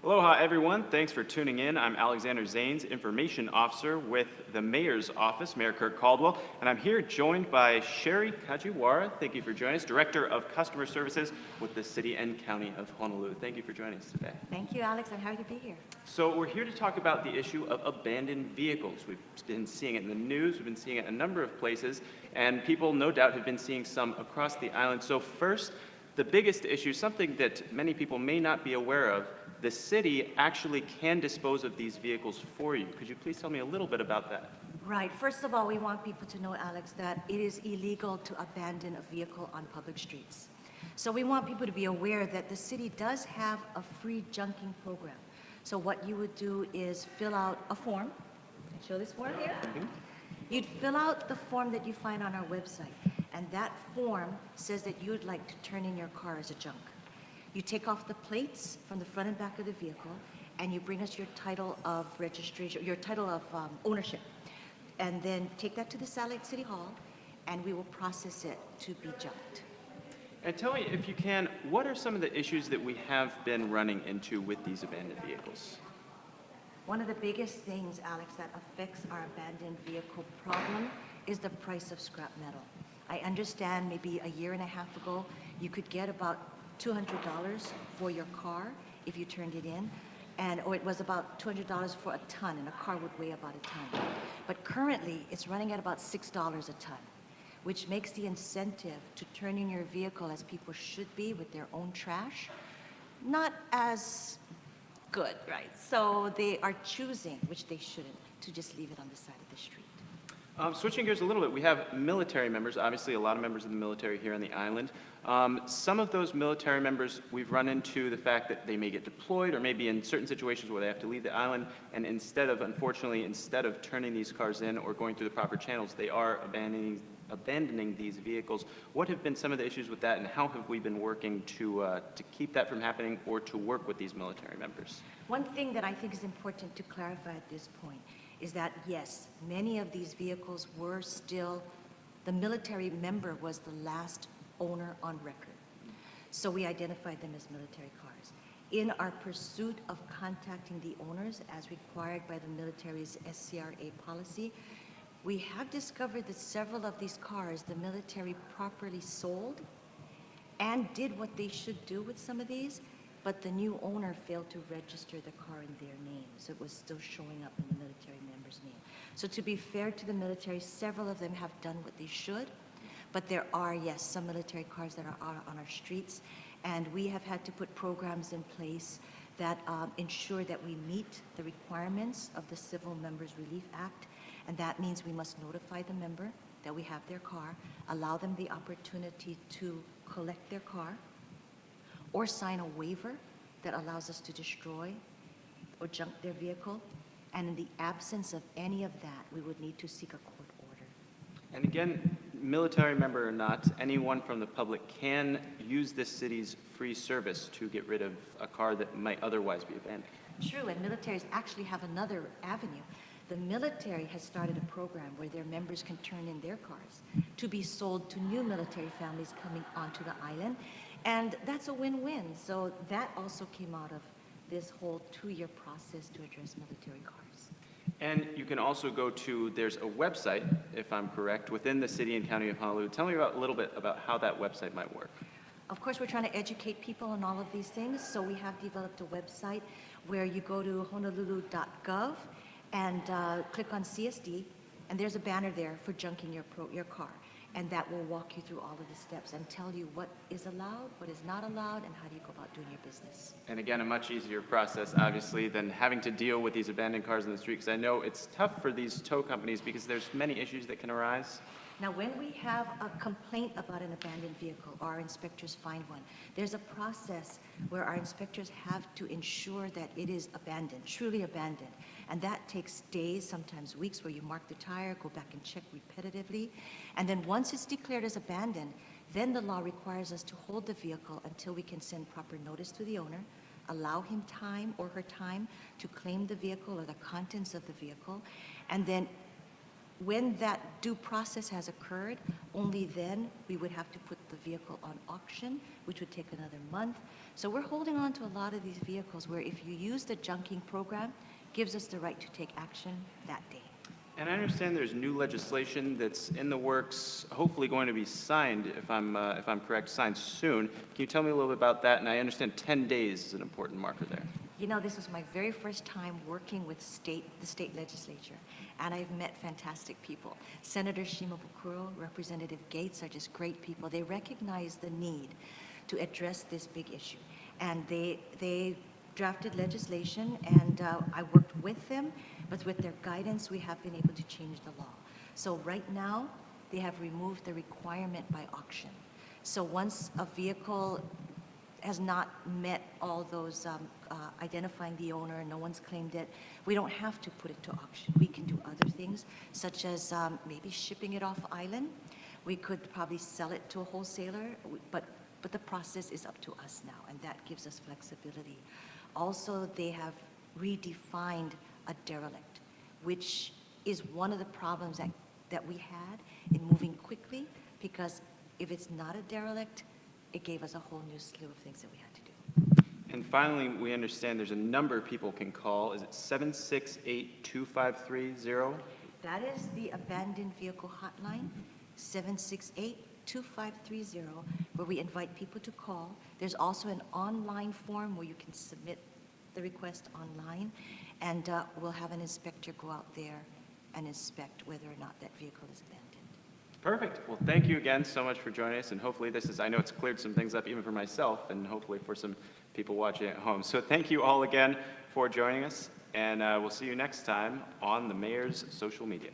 Aloha, everyone. Thanks for tuning in. I'm Alex Zannes, Information Officer with the Mayor's Office, Mayor Kirk Caldwell, and I'm here joined by Sheri Kajiwara. Thank you for joining us, Director of Customer Services with the City and County of Honolulu. Thank you for joining us today. Thank you, Alex. I'm happy to be here. So we're here to talk about the issue of abandoned vehicles. We've been seeing it in the news, we've been seeing it in a number of places, and people no doubt have been seeing some across the island. So first, the biggest issue, something that many people may not be aware of, the city actually can dispose of these vehicles for you. Could you please tell me a little bit about that? Right. First of all, we want people to know, Alex, that it is illegal to abandon a vehicle on public streets. So we want people to be aware that the city does have a free junking program. So what you would do is fill out a form. Can I show this form here? You'd fill out the form that you find on our website, and that form says that you would like to turn in your car as a junk. You take off the plates from the front and back of the vehicle, and you bring us your title of registration, your title of ownership, and then take that to the Satellite City Hall, and we will process it to be junked. And tell me, if you can, what are some of the issues that we have been running into with these abandoned vehicles? One of the biggest things, Alex, that affects our abandoned vehicle problem is the price of scrap metal. I understand maybe a year and a half ago, you could get about $200 for your car if you turned it in, or it was about $200 for a ton, and a car would weigh about a ton. But currently, it's running at about $6 a ton, which makes the incentive to turn in your vehicle as people should be with their own trash not as good, right? So they are choosing, which they shouldn't, to just leave it on the side of the street. Switching gears a little bit, we have military members, obviously a lot of members of the military here on the island. Some of those military members, we've run into the fact that they may get deployed or maybe in certain situations where they have to leave the island, and unfortunately, instead of turning these cars in or going through the proper channels, they are abandoning these vehicles. What have been some of the issues with that, and how have we been working to keep that from happening or to work with these military members? One thing that I think is important to clarify at this point is that, yes, many of these vehicles were still, the military member was the last owner on record. So we identified them as military cars. In our pursuit of contacting the owners as required by the military's SCRA policy, we have discovered that several of these cars the military properly sold and did what they should do with some of these, but the new owner failed to register the car in their name, so it was still showing up in the military member's name. So to be fair to the military, several of them have done what they should, but there are, yes, some military cars that are out on our streets, and we have had to put programs in place that ensure that we meet the requirements of the Civil Members Relief Act, and that means we must notify the member that we have their car, allow them the opportunity to collect their car, or sign a waiver that allows us to destroy or junk their vehicle. And in the absence of any of that, we would need to seek a court order. And again, military member or not, anyone from the public can use this city's free service to get rid of a car that might otherwise be abandoned. True, and militaries actually have another avenue. The military has started a program where their members can turn in their cars to be sold to new military families coming onto the island. And that's a win-win. So that also came out of this whole 2-year process to address military cars. And you can also go to, there's a website, if I'm correct, within the City and County of Honolulu. Tell me a little bit about how that website might work. Of course, we're trying to educate people on all of these things. So we have developed a website where you go to honolulu.gov and click on CSD, and there's a banner there for junking your car. And that will walk you through all of the steps and tell you what is allowed, what is not allowed, and how do you go about doing your business. And again, a much easier process, obviously, than having to deal with these abandoned cars in the street, because I know it's tough for these tow companies because there's many issues that can arise. Now, when we have a complaint about an abandoned vehicle, or our inspectors find one, there's a process where our inspectors have to ensure that it is abandoned, truly abandoned. And that takes days, sometimes weeks, where you mark the tire, go back and check repetitively. And then once it's declared as abandoned, then the law requires us to hold the vehicle until we can send proper notice to the owner, allow him time or her time to claim the vehicle or the contents of the vehicle, and then when that due process has occurred, only then we would have to put the vehicle on auction, which would take another month. So we're holding on to a lot of these vehicles where if you use the junking program, gives us the right to take action that day. And I understand there's new legislation that's in the works, hopefully going to be signed, if I'm correct, signed soon. Can you tell me a little bit about that? And I understand 10 days is an important marker there. You know, this was my very first time working with the state legislature, and I've met fantastic people. Senator Shimabukuro, Representative Gates are just great people. They recognize the need to address this big issue, and they drafted legislation, and I worked with them, but with their guidance, we have been able to change the law. So right now, they have removed the requirement by auction. So once a vehicle has not met all those identifying the owner, no one's claimed it, we don't have to put it to auction. We can do other things, such as maybe shipping it off island. We could probably sell it to a wholesaler, but the process is up to us now, and that gives us flexibility. Also, they have redefined a derelict, which is one of the problems that we had in moving quickly, because if it's not a derelict, it gave us a whole new slew of things that we had to do. And finally, we understand there's a number people can call. Is it 768-2530? That is the abandoned vehicle hotline, 768-2530, where we invite people to call. There's also an online form where you can submit the request online, and we'll have an inspector go out there and inspect whether or not that vehicle is abandoned. Perfect. Well, thank you again so much for joining us, and hopefully I know it's cleared some things up even for myself, and hopefully for some people watching at home. So thank you all again for joining us, and we'll see you next time on the Mayor's social media.